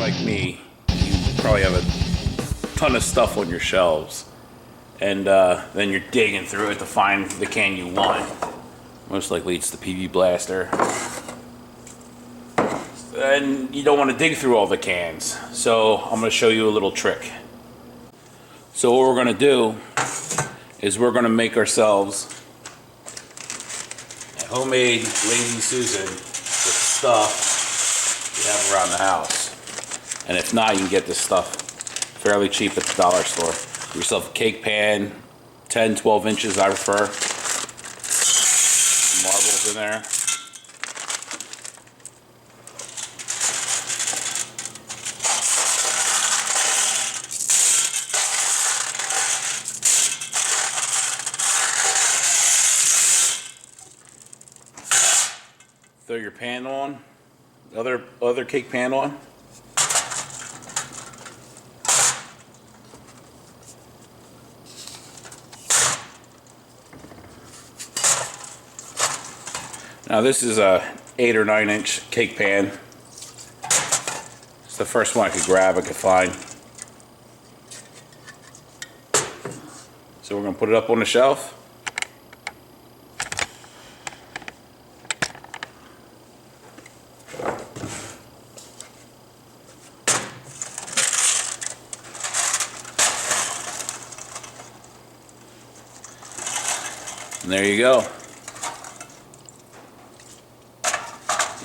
like me, you probably have a ton of stuff on your shelves, and then you're digging through it to find the can you want. Most likely it's the PB Blaster. And you don't want to dig through all the cans, so I'm going to show you a little trick. So what we're going to do is we're going to make ourselves a homemade Lazy Susan with stuff you have around the house. And if not, you can get this stuff fairly cheap at the dollar store. Get yourself a cake pan, 10, 12 inches I prefer. Some marbles in there. Throw your pan on, other cake pan on. Now this is a 8 or 9 inch cake pan. It's the first one I could grab, I could find. So we're gonna put it up on the shelf. And there you go.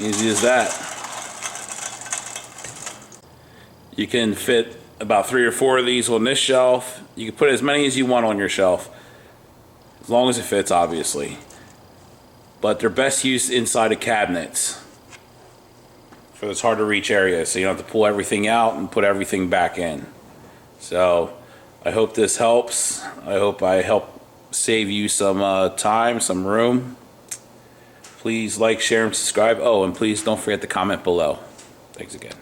Easy as that. You can fit about 3 or 4 of these on this shelf. You can put as many as you want on your shelf, as long as it fits, obviously. But they're best used inside of cabinets for this hard to reach area, so you don't have to pull everything out and put everything back in. So I hope this helps. I hope I help save you some time, some room. Please like, share, and subscribe. Oh, and please don't forget to comment below. Thanks again.